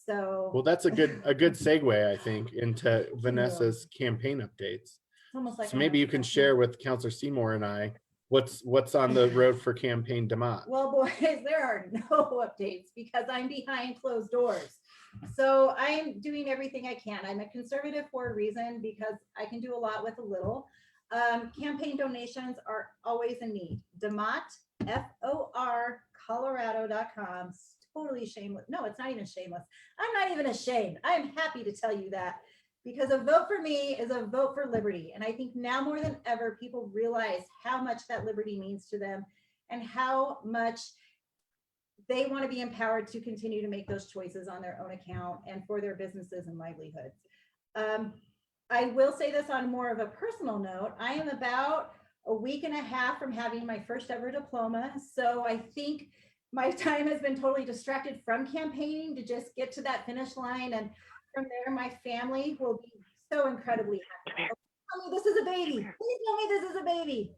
So Well, that's a good segue, I think, into Vanessa's campaign updates. it's almost like So maybe you can share with Councillor Seymour and I what's on the road for campaign DeMott. Well, boys, there are no updates because I'm behind closed doors. So I'm doing everything I can. I'm a conservative for a reason because I can do a lot with a little. Campaign donations are always in need. DeMott, FOR, Colorado.com. Totally shameless. No, it's not even shameless. I'm not even ashamed. I'm happy to tell you that because a vote for me is a vote for liberty. And I think now more than ever, people realize how much that liberty means to them and how much they want to be empowered to continue to make those choices on their own account and for their businesses and livelihoods. I will say this on more of a personal note. I am about a week and a half from having my first ever diploma. So I think my time has been totally distracted from campaigning to just get to that finish line. And from there, my family will be so incredibly happy. Tell me this is a baby. Please tell me this is a baby.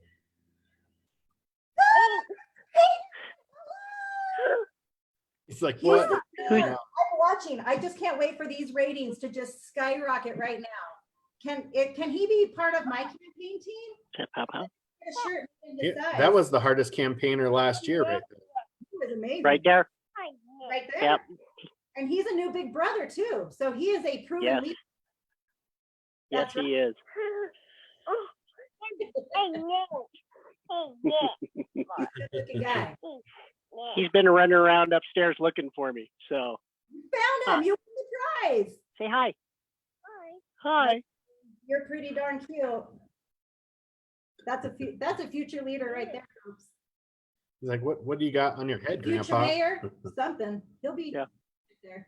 It's like, He's what? the man. I'm watching. I just can't wait for these ratings to just skyrocket right now. Can he be part of my campaign team? Sure. That was the hardest campaigner last year, right there. He was amazing. Right there. Right there. Yep. And he's a new big brother too. So he is a proven Yes. leader. Yes, That's right. he is. Good guy. He's been running around upstairs looking for me. So You found him. You won the prize. say hi. Hi. You're pretty darn cute. That's a future leader right there. Folks. He's like, what do you got on your head, Future Grandpa? mayor, something. He'll be Yeah. there.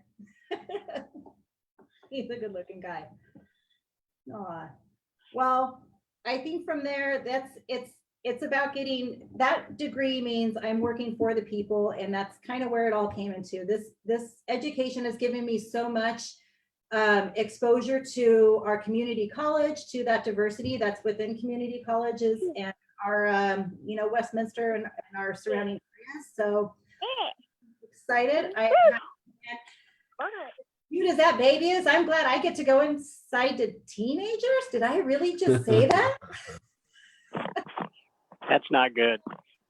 He's a good looking guy. Aw. Well, I think from there, it's about getting that degree means I'm working for the people, and that's kind of where it all came into. This education has given me so much exposure to our community college, to that diversity that's within community colleges and our Westminster and our surrounding areas. So excited. Cute as that baby is, I'm glad I get to go inside to teenagers. Did I really just say that? That's not good.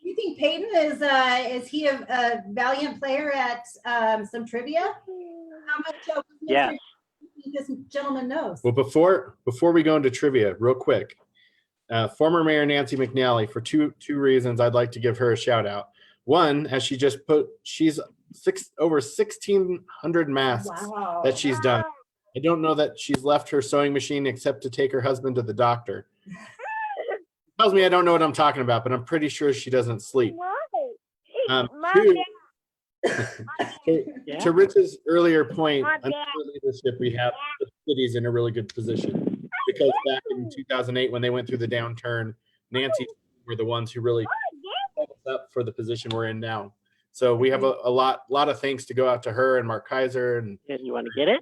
You think Peyton is he a valiant player at some trivia? How much Yes. this gentleman knows? Well, before we go into trivia, real quick, former Mayor Nancy McNally, for two reasons, I'd like to give her a shout out. One, as she just put, she's over 1,600 masks Wow. that she's done. I don't know that she's left her sewing machine except to take her husband to the doctor. Tells me I don't know what I'm talking about, but I'm pretty sure she doesn't sleep. Two, Yeah. to Rich's earlier point, under leadership, we have the cities in a really good position because back in 2008, when they went through the downturn, Nancy were the ones who really set us up for the position we're in now. So we have a lot of thanks to go out to her and Mark Kaiser and You want to get it?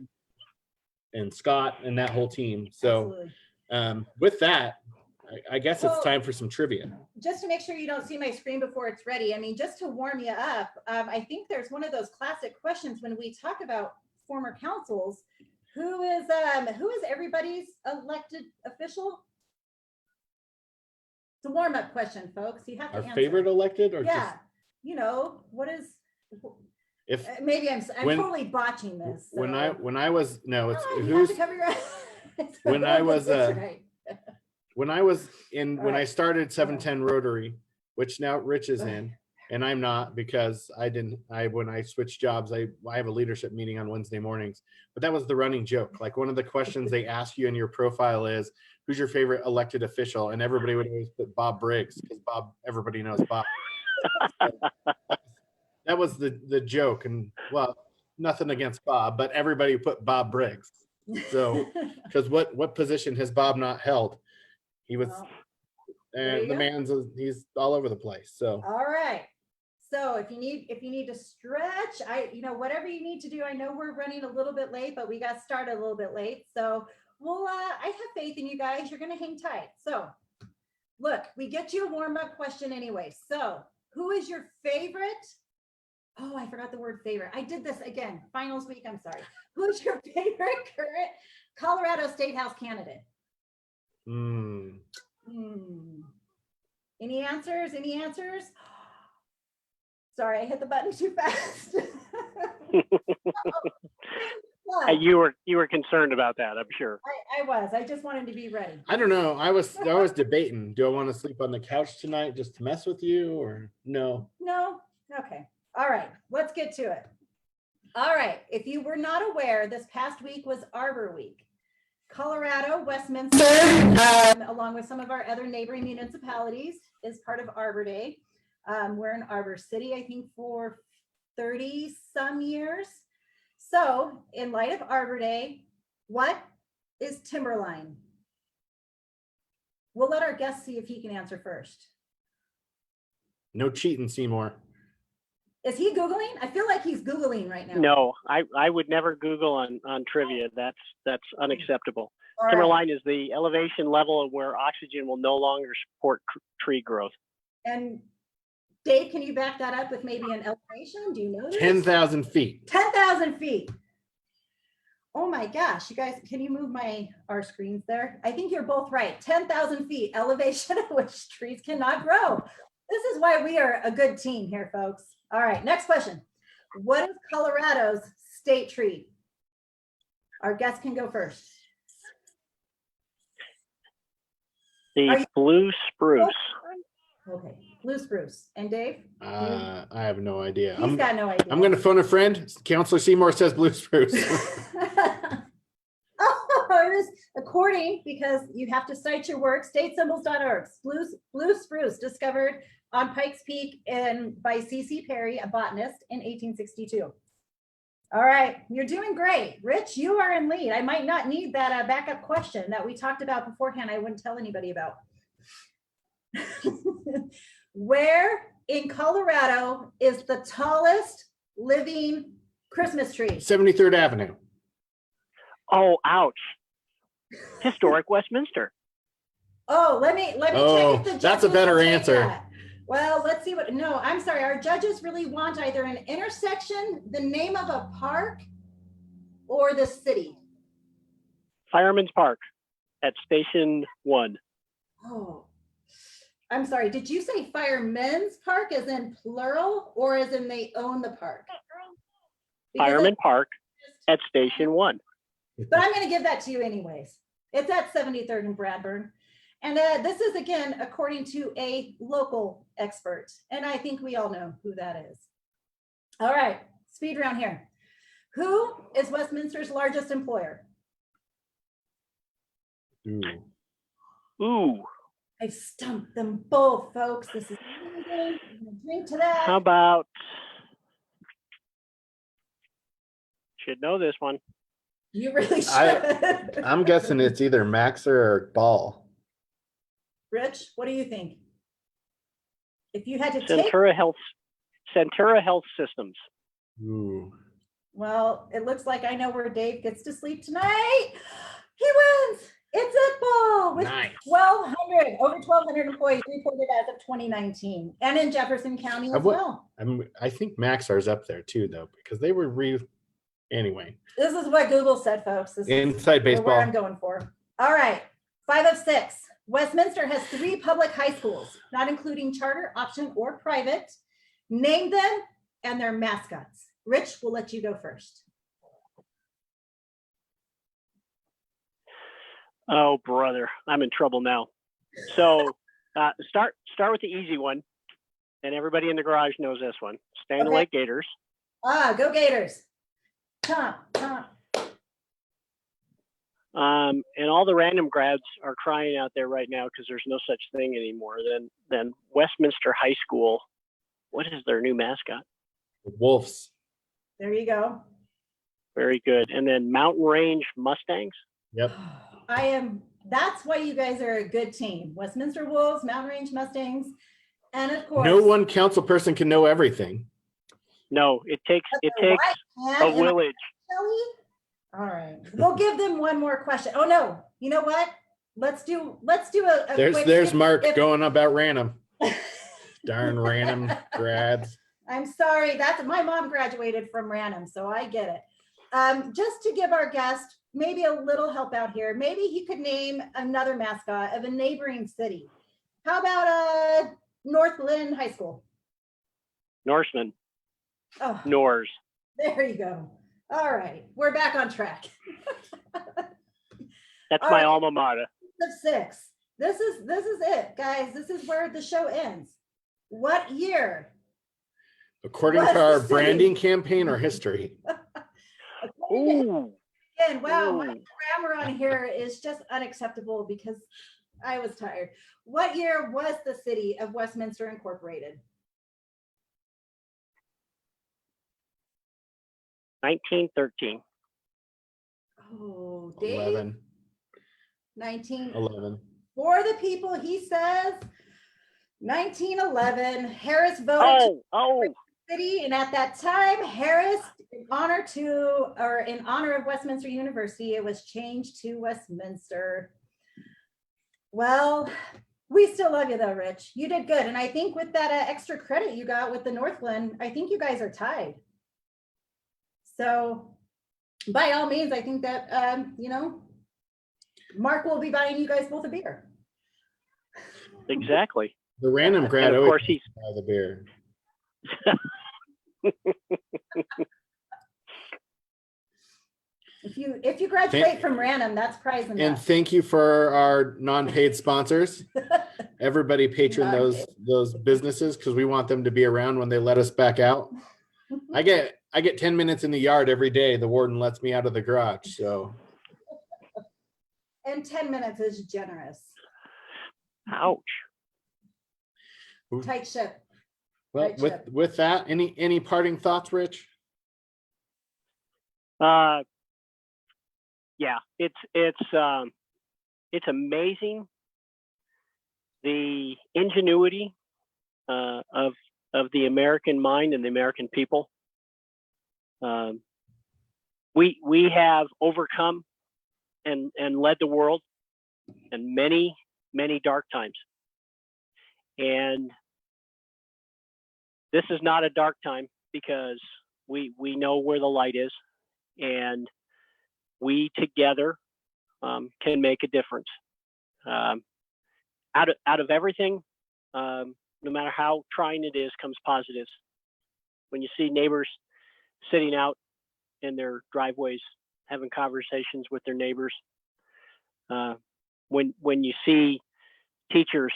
Scott and that whole team. So with that, I guess it's time for some trivia. Just to make sure you don't see my screen before it's ready, I mean, just to warm you up, I think there's one of those classic questions when we talk about former councils. Who is everybody's elected official? It's a warm-up question, folks. You have to Our answer. favorite elected, or Yeah, what is? just Maybe I'm when- totally botching this. So. when I was no, it's Oh, you who's have to cover your when I was, right. when I was in All when I right. started 710 Rotary, which now Rich is in, and I'm not because when I switched jobs, I have a leadership meeting on Wednesday mornings. But that was the running joke. Like one of the questions they ask you in your profile is, who's your favorite elected official? And everybody would always put Bob Briggs because everybody knows Bob. That was the joke. And well, nothing against Bob, but everybody put Bob Briggs. So, because what position has Bob not held? He was, Well, there you and the go. he's all over the place. So, All right. So if you need to stretch, whatever you need to do. I know we're running a little bit late, but we got started a little bit late. So I have faith in you guys. You're gonna hang tight. So look, we get you a warm-up question anyway. So who is your favorite? Oh, I forgot the word favorite. I did this again. Finals week. I'm sorry. Who's your favorite current Colorado State House candidate? Any answers? Any answers? Sorry, I hit the button too fast. You were concerned about that, I'm sure. I was. I just wanted to be ready. I don't know. I was debating. Do I want to sleep on the couch tonight just to mess with you, or no? No. Okay. All right. Let's get to it. All right. If you were not aware, this past week was Arbor Week. Colorado, Westminster, along with some of our other neighboring municipalities, is part of Arbor Day. We're in Arbor City, I think, for 30 some years. So in light of Arbor Day, what is timberline? We'll let our guest see if he can answer first. No cheating, Seymour. Is he Googling? I feel like he's Googling right now. No, I would never Google on trivia. That's unacceptable. All right. Timberline is the elevation level where oxygen will no longer support tree growth. And Dave, can you back that up with maybe an elevation? Do you know this? 10,000 feet. 10,000 feet. Oh my gosh, you guys, can you move our screens there? I think you're both right. 10,000 feet elevation at which trees cannot grow. This is why we are a good team here, folks. All right, next question. What is Colorado's state tree? Our guest can go first. The blue spruce. Okay, blue spruce. And Dave? I have no idea. He's got no idea. I'm going to phone a friend. Councillor Seymour says blue spruce. Oh, it is according, because you have to cite your work, statesymbols.org. Blue spruce discovered on Pikes Peak by C.C. Perry, a botanist, in 1862. All right, you're doing great. Rich, you are in lead. I might not need that backup question that we talked about beforehand. I wouldn't tell anybody about. Where in Colorado is the tallest living Christmas tree? 73rd Avenue. Oh, ouch. Historic Westminster. Oh, let me check if the that's a judges better will take answer. that. Well, let's see what, no, I'm sorry. Our judges really want either an intersection, the name of a park, or the city. Fireman's Park at Station 1. Oh, I'm sorry. Did you say Firemen's Park as in plural or as in they own the park? Because Fireman Park at Station 1. But I'm going to give that to you anyways. It's at 73rd and Bradburn. And this is, again, according to a local expert. And I think we all know who that is. All right, speed round here. Who is Westminster's largest employer? Ooh. I've stumped them both, folks. This is amazing. I'm gonna drink to that. How about, should know this one. You really should. I'm guessing it's either Maxer or Ball. Rich, what do you think? If you had to take, Centura Health Systems. Ooh. well, it looks like I know where Dave gets to sleep tonight. He wins. It's at Ball with Nice. 1,200, over 1,200 employees reported as of 2019, and in Jefferson County as well. I think Maxar's up there too, though, because they were anyway. This is what Google said, folks. This Inside is where baseball. I'm going for. All right, 5 of 6. Westminster has 3 public high schools, not including charter, option, or private. Name them and their mascots. Rich, we'll let you go first. Oh, brother, I'm in trouble now. So start with the easy one, and everybody in the garage knows this one. Stanley Okay. Lake Gators. Go Gators. Tom. And all the random grads are crying out there right now because there's no such thing anymore. Then Westminster High School. What is their new mascot? Wolves. There you go. Very good. And then Mountain Range Mustangs. Yep. That's why you guys are a good team. Westminster Wolves, Mountain Range Mustangs, and of course. No one council person can know everything. No, it takes a village. All right, we'll give them one more question. Oh no, you know what? Let's do a There's quick, Mark going about random. Darn random grads. I'm sorry, that's my mom graduated from random, so I get it. Just to give our guest maybe a little help out here, maybe he could name another mascot of a neighboring city. How about Northland High School? Norseman. Oh, Nors. there you go. All right, we're back on track. That's All my right. alma mater. Of 6. This is it, guys. This is where the show ends. What year? According What's to our the city? branding campaign or history. Ooh. Again, wow, my Ooh. grammar on here is just unacceptable because I was tired. What year was the city of Westminster incorporated? 1913. Oh, Dave. 11. 11. For the people, he says 1911. Harris voted Oh. city, and at that time, Harris, in honor of Westminster University, it was changed to Westminster. Well, we still love you though, Rich. You did good, and I think with that extra credit you got with the Northland, I think you guys are tied. So, by all means, I think that Mark will be buying you guys both a beer. Exactly. The random grad And of course he's buy the beer. If you graduate from random, that's prize enough. And thank you for our non-paid sponsors. Everybody patron those businesses because we want them to be around when they let us back out. I get 10 minutes in the yard every day. The warden lets me out of the garage. So and 10 minutes is generous. ouch. Tight ship. well, Right, Chip. with that, any parting thoughts, Rich? Yeah, it's amazing the ingenuity of the American mind and the American people. We have overcome and led the world in many dark times, and this is not a dark time because we know where the light is, and we together can make a difference. Out of everything, no matter how trying it is, comes positives. When you see neighbors sitting out in their driveways having conversations with their neighbors, when you see teachers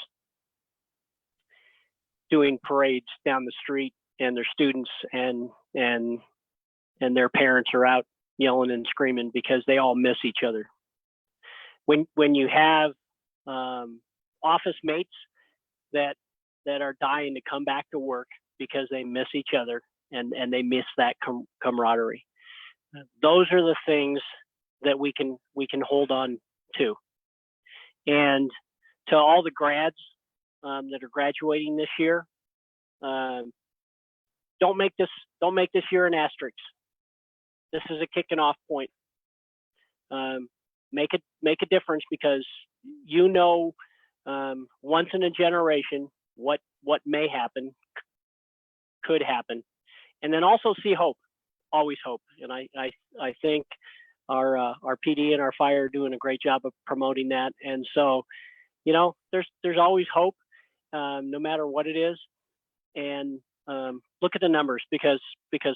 doing parades down the street and their students and their parents are out yelling and screaming because they all miss each other. When you have office mates that are dying to come back to work because they miss each other and they miss that camaraderie. Those are the things that we can hold on to. And to all the grads that are graduating this year, don't make this year an asterisk. This is a kicking off point. Make a difference because once in a generation what may happen, could happen, and then also see hope. Always hope, and I think our PD and our fire are doing a great job of promoting that. And so, there's always hope, no matter what it is. And look at the numbers because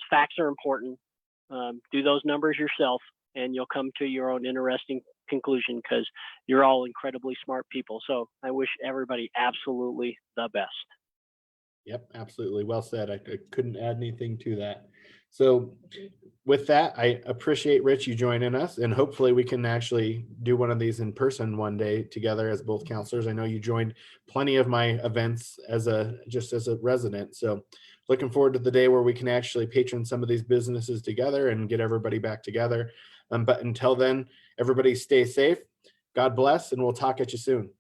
facts are important. Do those numbers yourself, and you'll come to your own interesting conclusion because you're all incredibly smart people. So I wish everybody absolutely the best. Yep, absolutely. Well said. I couldn't add anything to that. So with that, I appreciate Rich you joining us, and hopefully we can actually do one of these in person one day together as both counselors. I know you joined plenty of my events as a resident. So looking forward to the day where we can actually patron some of these businesses together and get everybody back together. But until then, everybody stay safe. God bless, and we'll talk at you soon.